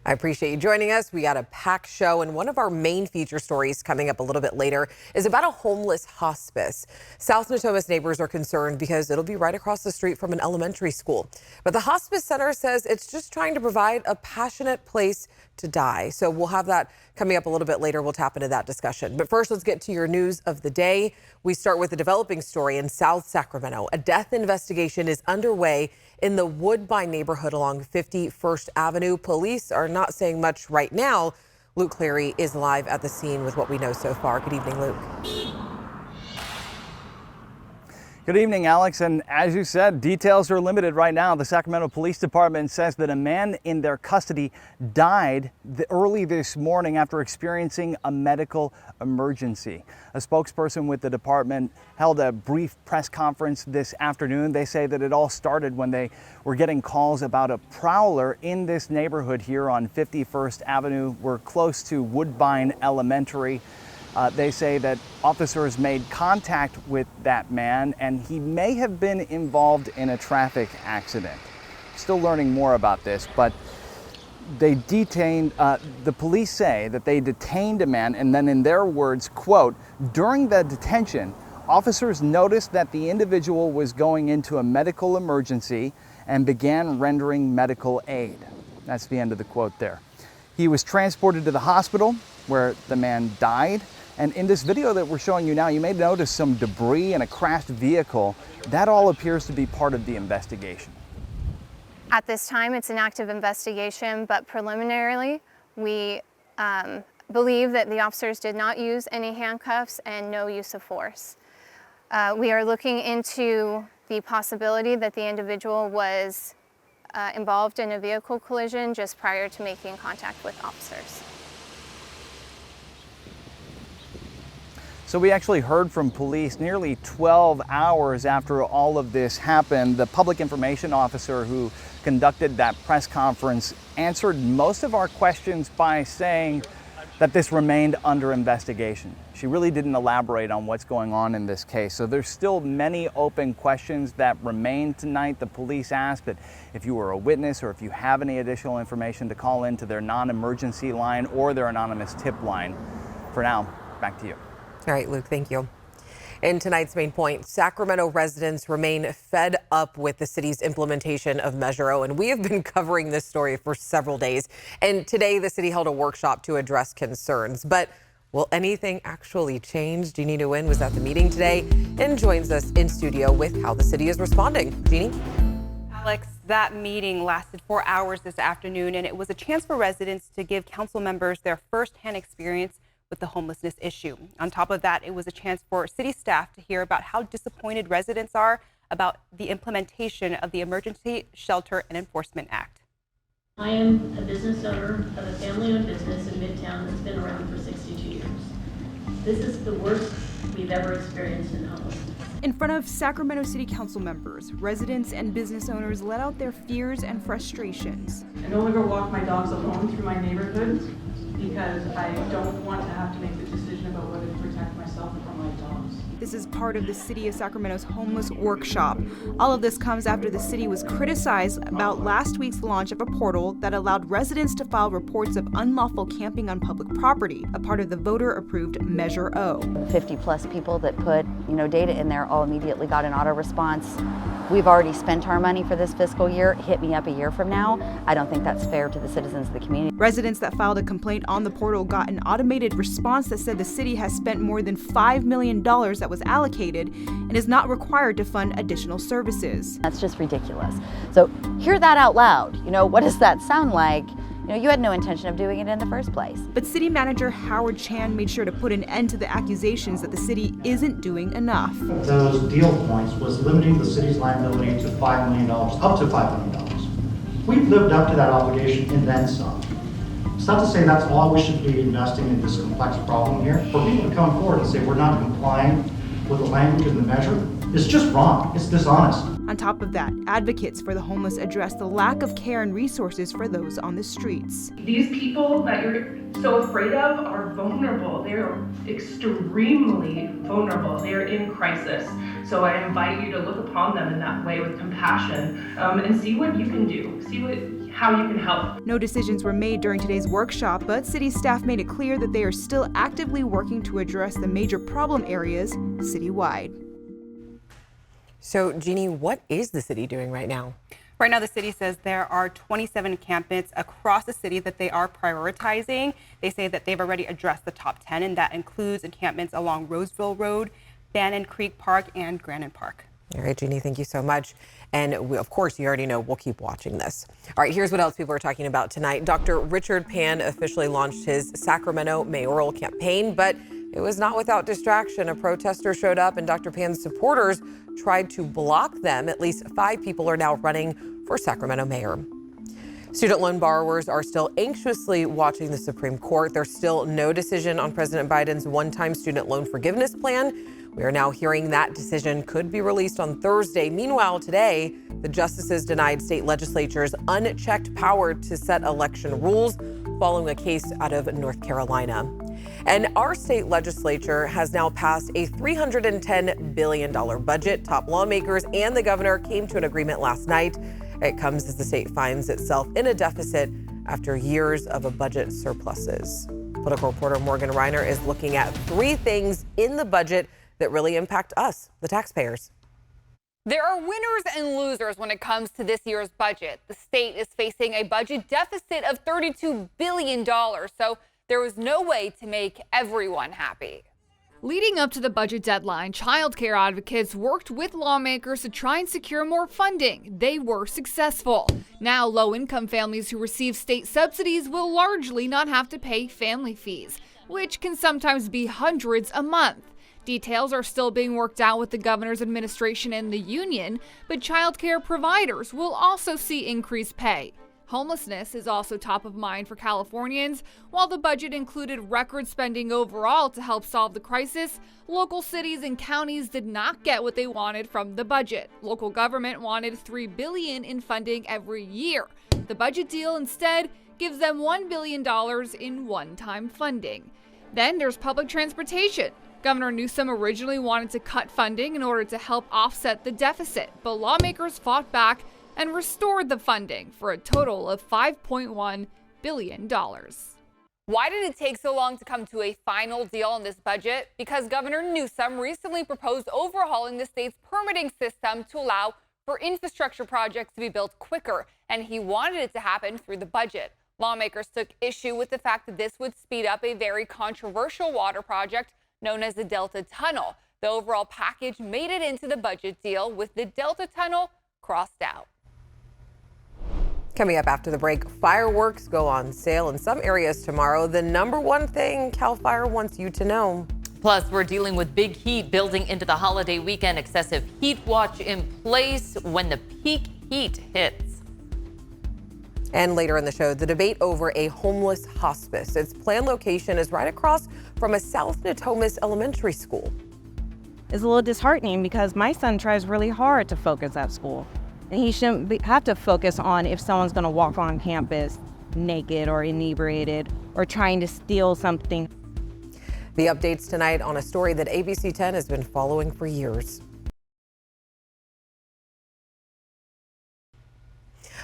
I appreciate you joining us. We got a packed show, and one of our main feature stories coming up a little bit later is about a homeless hospice. South Natomas neighbors are concerned because it'll be right across the street from an elementary school. But the hospice center says it's just trying to provide a passionate place to die. So we'll have that coming up a little bit later. We'll tap into that discussion. But first, let's get to your news of the day. We start with a developing story in South Sacramento. A death investigation is underway in the Woodbine neighborhood along 51st Avenue. Police are not saying much right now. Luke Cleary is live at the scene with what we know so far. Good evening, Luke. Good evening, Alex. And as you said, details are limited right now. The Sacramento Police Department says that a man in their custody died early this morning after experiencing a medical emergency. A spokesperson with the department held a brief press conference this afternoon. They say that it all started when they were getting calls about a prowler in this neighborhood here on 51st Avenue. We're close to Woodbine Elementary. They say that officers made contact with that man and he may have been involved in a traffic accident. Still learning more about this, but they detained, the police say that they detained a man, and then in their words, quote, during the detention, officers noticed that the individual was going into a medical emergency and began rendering medical aid. That's the end of the quote there. He was transported to the hospital where the man died. And in this video that we're showing you now, you may notice some debris and a crashed vehicle. That all appears to be part of the investigation. At this time, it's an active investigation, but preliminarily, we believe that the officers did not use any handcuffs and no use of force. We are looking into the possibility that the individual was involved in a vehicle collision just prior to making contact with officers. So we actually heard from police nearly 12 hours after all of this happened. The public information officer who conducted that press conference answered most of our questions by saying that this remained under investigation. She really didn't elaborate on what's going on in this case. So there's still many open questions that remain tonight. The police asked that if you were a witness or if you have any additional information to call into their non-emergency line or their anonymous tip line. For now, back to you. All right, Luke, thank you. In tonight's main point, Sacramento residents remain fed up with the city's implementation of Measure O, and we have been covering this story for several days. And today, the city held a workshop to address concerns. But will anything actually change? Jeannie Nguyen was at the meeting today and joins us in studio with how the city is responding. Jeannie? Alex, that meeting lasted 4 hours this afternoon, and it was a chance for residents to give council members their firsthand experience with the homelessness issue. On top of that, it was a chance for city staff to hear about how disappointed residents are about the implementation of the Emergency Shelter and Enforcement Act. I am a business owner of a family-owned business in Midtown that's been around for 62 years. This is the worst we've ever experienced in homelessness. In front of Sacramento City Council members, residents and business owners let out their fears and frustrations. I no longer walk my dogs alone through my neighborhood because I don't want to have to make the decision about whether to protect myself or my dogs. This is part of the City of Sacramento's homeless workshop. All of this comes after the city was criticized about last week's launch of a portal that allowed residents to file reports of unlawful camping on public property, a part of the voter-approved Measure O. 50+ people that put, data in there all immediately got an auto response. We've already spent our money for this fiscal year. Hit me up a year from now. I don't think that's fair to the citizens of the community. Residents that filed a complaint on the portal got an automated response that said the city has spent more than $5 million that was allocated and is not required to fund additional services. That's just ridiculous. So hear that out loud. What does that sound like? You had no intention of doing it in the first place. But City Manager Howard Chan made sure to put an end to the accusations that the city isn't doing enough. Those deal points was limiting the city's liability to $5 million, up to $5 million. We've lived up to that obligation and then some. It's not to say that's all we should be investing in this complex problem here. For people to come forward and say we're not complying with the language in the measure, it's just wrong. It's dishonest. On top of that, advocates for the homeless address the lack of care and resources for those on the streets. These people that you're so afraid of are vulnerable. They're extremely vulnerable. They're in crisis. So I invite you to look upon them in that way with compassion and see what you can do. See how you can help. No decisions were made during today's workshop, but city staff made it clear that they are still actively working to address the major problem areas citywide. So, Jeannie, what is the city doing right now? Right now, the city says there are 27 encampments across the city that they are prioritizing. They say that they've already addressed the top 10, and that includes encampments along Roseville Road, Bannon Creek Park, and Grannon Park. All right, Jeannie, thank you so much. And of course, you already know we'll keep watching this. All right, here's what else people are talking about tonight. Dr. Richard Pan officially launched his Sacramento mayoral campaign, but it was not without distraction. A protester showed up and Dr. Pan's supporters tried to block them. At least 5 people are now running for Sacramento mayor. Student loan borrowers are still anxiously watching the Supreme Court. There's still no decision on President Biden's one-time student loan forgiveness plan. We are now hearing that decision could be released on Thursday. Meanwhile, today, the justices denied state legislatures unchecked power to set election rules following a case out of North Carolina. And our state legislature has now passed a $310 billion budget. Top lawmakers and the governor came to an agreement last night. It comes as the state finds itself in a deficit after years of a budget surpluses. Political reporter Morgan Reiner is looking at 3 things in the budget that really impact us, the taxpayers. There are winners and losers when it comes to this year's budget. The state is facing a budget deficit of $32 billion, so there was no way to make everyone happy. Leading up to the budget deadline, childcare advocates worked with lawmakers to try and secure more funding. They were successful. Now, low-income families who receive state subsidies will largely not have to pay family fees, which can sometimes be hundreds a month. Details are still being worked out with the governor's administration and the union, but childcare providers will also see increased pay. Homelessness is also top of mind for Californians. While the budget included record spending overall to help solve the crisis, local cities and counties did not get what they wanted from the budget. Local government wanted $3 billion in funding every year. The budget deal instead gives them $1 billion in one-time funding. Then there's public transportation. Governor Newsom originally wanted to cut funding in order to help offset the deficit, but lawmakers fought back and restored the funding for a total of $5.1 billion. Why did it take so long to come to a final deal on this budget? Because Governor Newsom recently proposed overhauling the state's permitting system to allow for infrastructure projects to be built quicker, and he wanted it to happen through the budget. Lawmakers took issue with the fact that this would speed up a very controversial water project known as the Delta Tunnel. The overall package made it into the budget deal with the Delta Tunnel crossed out. Coming up after the break, fireworks go on sale in some areas tomorrow. The number one thing CAL FIRE wants you to know. Plus, we're dealing with big heat building into the holiday weekend. Excessive heat watch in place when the peak heat hits. And later in the show, the debate over a homeless hospice. Its planned location is right across from a South Natomas elementary school. It's a little disheartening because my son tries really hard to focus at school. And he shouldn't have to focus on if someone's going to walk on campus naked or inebriated or trying to steal something. The updates tonight on a story that ABC 10 has been following for years.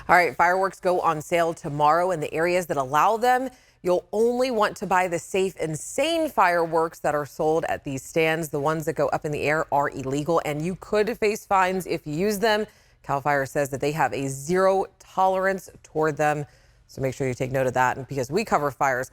All right, fireworks go on sale tomorrow in the areas that allow them. You'll only want to buy the safe and sane fireworks that are sold at these stands. The ones that go up in the air are illegal, and you could face fines if you use them. CAL FIRE says that they have a zero tolerance toward them. So make sure you take note of that. And because we cover fires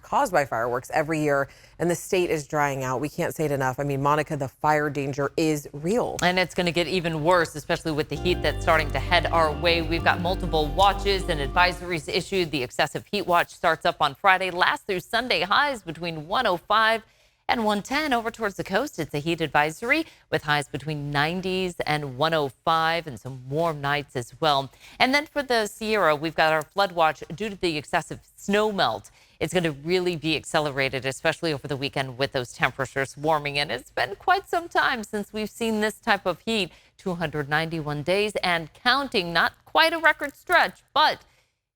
caused by fireworks every year, and the state is drying out. We can't say it enough. I mean, Monica, the fire danger is real. And it's going to get even worse, especially with the heat that's starting to head our way. We've got multiple watches and advisories issued. The excessive heat watch starts up on Friday, lasts through Sunday. Highs between 105 and 110 over towards the coast. It's a heat advisory with highs between 90s and 105 and some warm nights as well. And then for the Sierra, we've got our flood watch due to the excessive snow melt. It's going to really be accelerated, especially over the weekend with those temperatures warming in. It's been quite some time since we've seen this type of heat, 291 days and counting. Not quite a record stretch, but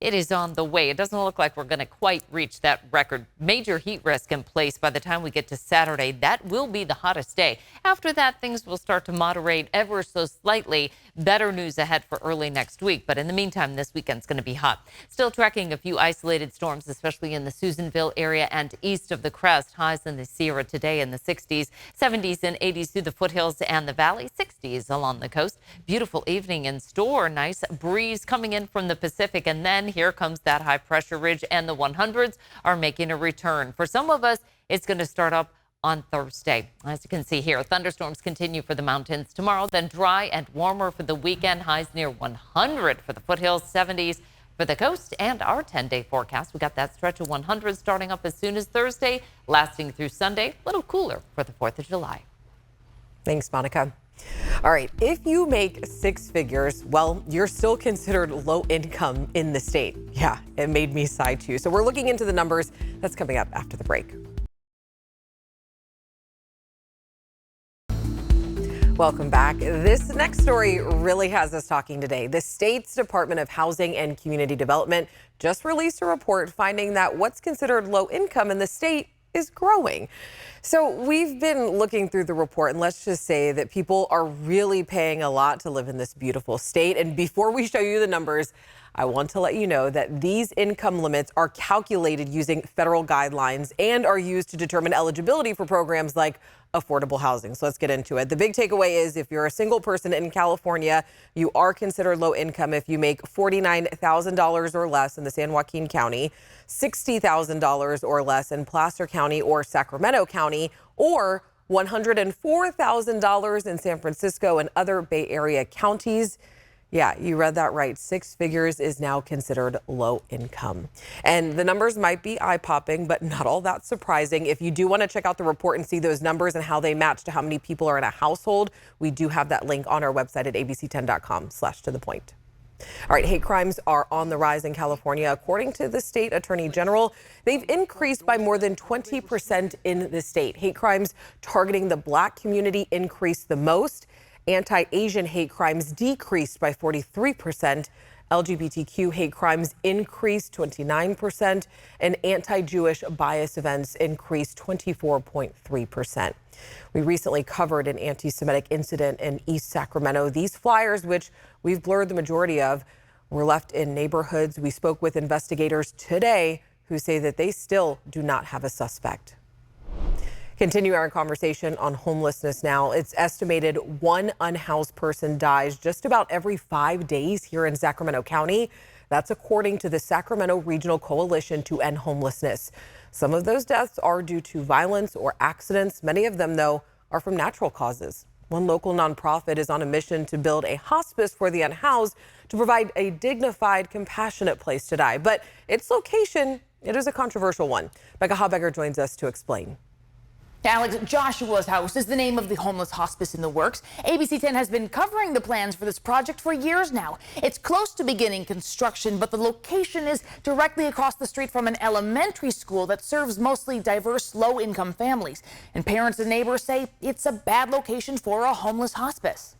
it is on the way. It doesn't look like we're going to quite reach that record. Major heat risk in place by the time we get to Saturday. That will be the hottest day. After that, things will start to moderate ever so slightly. Better news ahead for early next week. But in the meantime, this weekend's going to be hot. Still tracking a few isolated storms, especially in the Susanville area and east of the crest. Highs in the Sierra today in the 60s, 70s and 80s through the foothills and the valley, 60s along the coast. Beautiful evening in store. Nice breeze coming in from the Pacific. And then here comes that high pressure ridge, and the 100s are making a return. For some of us, it's going to start up on Thursday. As you can see here, thunderstorms continue for the mountains tomorrow, then dry and warmer for the weekend. Highs near 100 for the foothills, 70s for the coast. And our 10-day forecast, we got that stretch of 100 starting up as soon as Thursday, lasting through Sunday. A little cooler for the 4th of July. Thanks, Monica. All right, if you make six figures, well, you're still considered low income in the state. Yeah, it made me sigh too. So we're looking into the numbers. That's coming up after the break. Welcome back. This next story really has us talking today. The state's Department of Housing and Community Development just released a report finding that what's considered low income in the state is growing. So we've been looking through the report, and let's just say that people are really paying a lot to live in this beautiful state. And before we show you the numbers, I want to let you know that these income limits are calculated using federal guidelines and are used to determine eligibility for programs like affordable housing. So let's get into it. The big takeaway is if you're a single person in California, you are considered low income if you make $49,000 or less in the San Joaquin County, $60,000 or less in Placer County or Sacramento County, or $104,000 in San Francisco and other Bay Area counties. Yeah, you read that right. Six figures is now considered low income. And the numbers might be eye-popping, but not all that surprising. If you do want to check out the report and see those numbers and how they match to how many people are in a household, we do have that link on our website at abc10.com/to-the-point. All right, hate crimes are on the rise in California. According to the state attorney general, they've increased by more than 20% in the state. Hate crimes targeting the Black community increased the most. Anti-Asian hate crimes decreased by 43%. LGBTQ hate crimes increased 29%, and anti-Jewish bias events increased 24.3%. We recently covered an anti-Semitic incident in East Sacramento. These flyers, which we've blurred the majority of, were left in neighborhoods. We spoke with investigators today who say that they still do not have a suspect. Continue our conversation on homelessness now. It's estimated one unhoused person dies just about every 5 days here in Sacramento County. That's according to the Sacramento Regional Coalition to End Homelessness. Some of those deaths are due to violence or accidents. Many of them, though, are from natural causes. One local nonprofit is on a mission to build a hospice for the unhoused to provide a dignified, compassionate place to die. But its location, it is a controversial one. Becca Habegger joins us to explain. Alex, Joshua's House is the name of the homeless hospice in the works. ABC 10 has been covering the plans for this project for years now. It's close to beginning construction, but the location is directly across the street from an elementary school that serves mostly diverse, low-income families. And parents and neighbors say it's a bad location for a homeless hospice.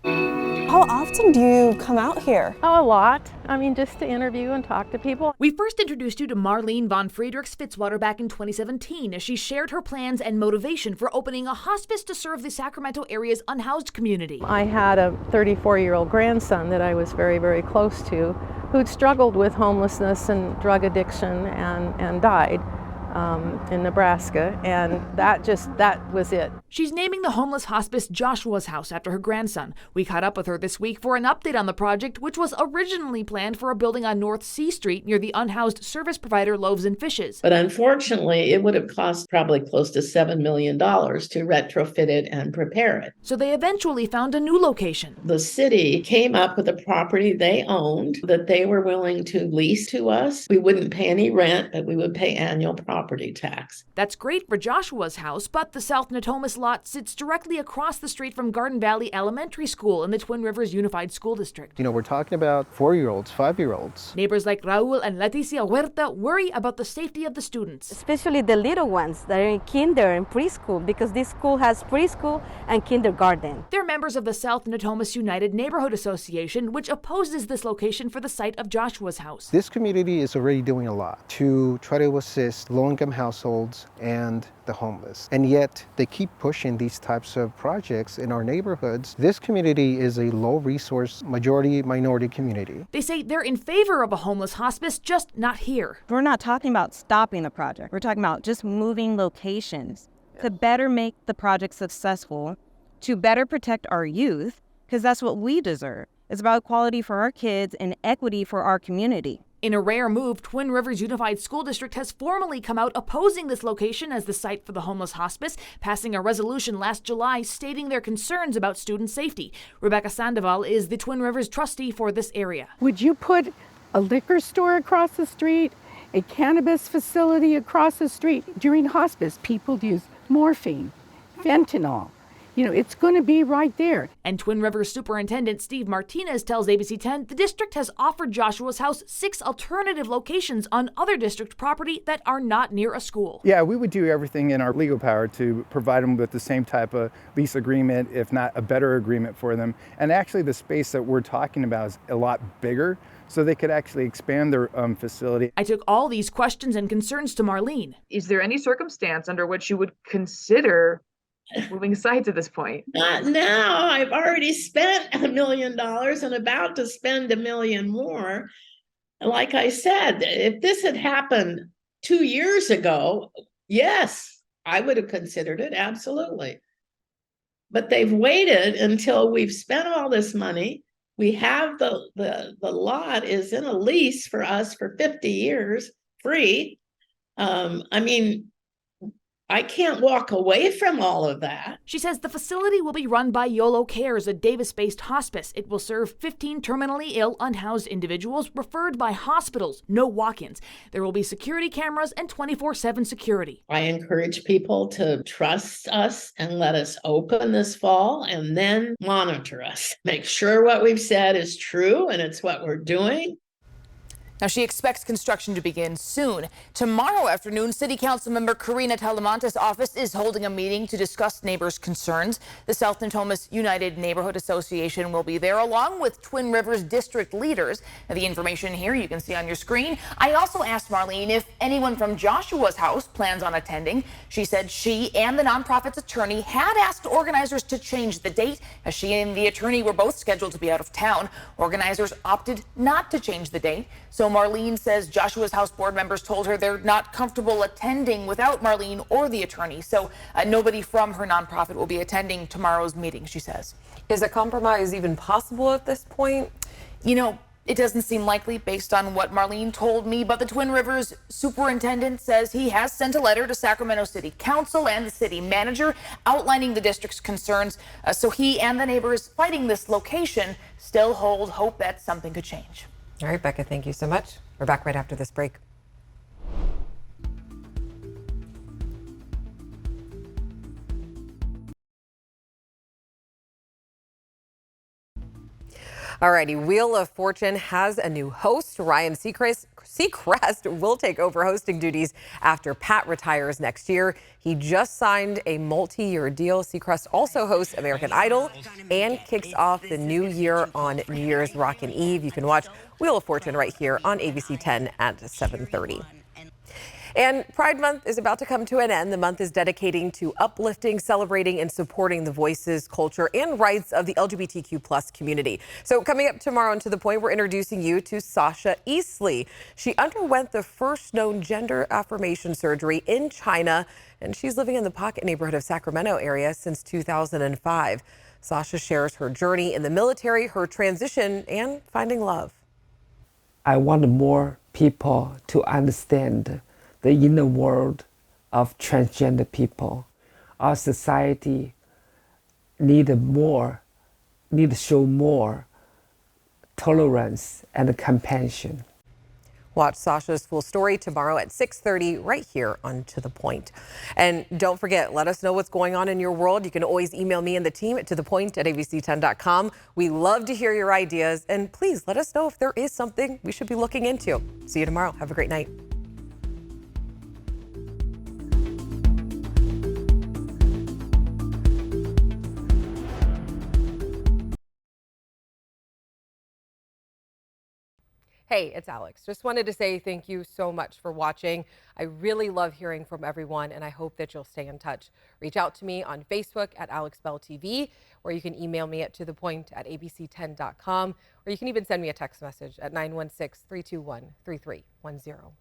How often do you come out here? Oh, a lot. I mean, just to interview and talk to people. We first introduced you to Marlene von Friedrichs Fitzwater back in 2017 as she shared her plans and motivation for opening a hospice to serve the Sacramento area's unhoused community. I had a 34-year-old grandson that I was very, very close to who'd struggled with homelessness and drug addiction and died in Nebraska, and that was it. She's naming the homeless hospice Joshua's House after her grandson. We caught up with her this week for an update on the project, which was originally planned for a building on North C Street near the unhoused service provider Loaves and Fishes. But unfortunately, it would have cost probably close to $7 million to retrofit it and prepare it. So they eventually found a new location. The city came up with a property they owned that they were willing to lease to us. We wouldn't pay any rent, but we would pay annual property tax. That's great for Joshua's House, but the South Natomas lot sits directly across the street from Garden Valley Elementary School in the Twin Rivers Unified School District. You know, we're talking about 4-year-olds, 5-year-olds. Neighbors like Raul and Leticia Huerta worry about the safety of the students. Especially the little ones that are in kinder and preschool, because this school has preschool and kindergarten. They're members of the South Natomas United Neighborhood Association, which opposes this location for the site of Joshua's House. This community is already doing a lot to try to assist low low-income households and the homeless. And yet they keep pushing these types of projects in our neighborhoods. This community is a low-resource, majority-minority community. They say they're in favor of a homeless hospice, just not here. We're not talking about stopping the project. We're talking about just moving locations to better make the project successful, to better protect our youth, because that's what we deserve. It's about equality for our kids and equity for our community. In a rare move, Twin Rivers Unified School District has formally come out opposing this location as the site for the homeless hospice, passing a resolution last July stating their concerns about student safety. Rebecca Sandoval is the Twin Rivers trustee for this area. Would you put a liquor store across the street, a cannabis facility across the street? During hospice, people use morphine, fentanyl. You know, it's going to be right there. And Twin Rivers Superintendent Steve Martinez tells ABC 10 the district has offered Joshua's House 6 alternative locations on other district property that are not near a school. Yeah, we would do everything in our legal power to provide them with the same type of lease agreement, if not a better agreement for them. And actually the space that we're talking about is a lot bigger, so they could actually expand their facility. I took all these questions and concerns to Marlene. Is there any circumstance under which you would consider moving sites at this point? Not now. I've already spent $1 million and about to spend $1 million more. Like I said, if this had happened 2 years ago, yes, I would have considered it, absolutely. But they've waited until we've spent all this money. We have the lot is in a lease for us for 50 years, free. I mean, I can't walk away from all of that. She says the facility will be run by YOLO Cares, a Davis-based hospice. It will serve 15 terminally ill, unhoused individuals referred by hospitals, no walk-ins. There will be security cameras and 24/7 security. I encourage people to trust us and let us open this fall and then monitor us. Make sure what we've said is true and it's what we're doing. Now, she expects construction to begin soon. Tomorrow afternoon, City Council member Karina Talamantes' office is holding a meeting to discuss neighbors' concerns. The South Natomas United Neighborhood Association will be there along with Twin Rivers district leaders. Now, the information here you can see on your screen. I also asked Marlene if anyone from Joshua's House plans on attending. She said she and the nonprofit's attorney had asked organizers to change the date, as she and the attorney were both scheduled to be out of town. Organizers opted not to change the date. So Marlene says Joshua's House board members told her they're not comfortable attending without Marlene or the attorney. So nobody from her nonprofit will be attending tomorrow's meeting, she says. Is a compromise even possible at this point? You know, it doesn't seem likely based on what Marlene told me, but the Twin Rivers superintendent says he has sent a letter to Sacramento City Council and the city manager outlining the district's concerns. So he and the neighbors fighting this location still hold hope that something could change. All right, Becca, thank you so much. We're back right after this break. Alrighty, Wheel of Fortune has a new host. Ryan Seacrest will take over hosting duties after Pat retires next year. He just signed a multi-year deal. Seacrest also hosts American Idol and kicks off the new year on New Year's Rockin' Eve. You can watch Wheel of Fortune right here on ABC 10 at 7:30. And Pride Month is about to come to an end. The month is dedicating to uplifting, celebrating, and supporting the voices, culture, and rights of the LGBTQ+ community. So coming up tomorrow and To the Point, we're introducing you to Sasha Eastley. She underwent the first known gender affirmation surgery in China, and she's living in the Pocket neighborhood of Sacramento area since 2005. Sasha shares her journey in the military, her transition, and finding love. I want more people to understand the inner world of transgender people. Our society need to show more tolerance and compassion. Watch Sasha's full story tomorrow at 6:30 right here on To the Point. And don't forget, let us know what's going on in your world. You can always email me and the team at tothepoint@abc10.com. We love to hear your ideas, and please let us know if there is something we should be looking into. See you tomorrow. Have a great night. Hey, it's Alex. Just wanted to say thank you so much for watching. I really love hearing from everyone, and I hope that you'll stay in touch. Reach out to me on Facebook at AlexBellTV, or you can email me at tothepoint@abc10.com, or you can even send me a text message at 916-321-3310.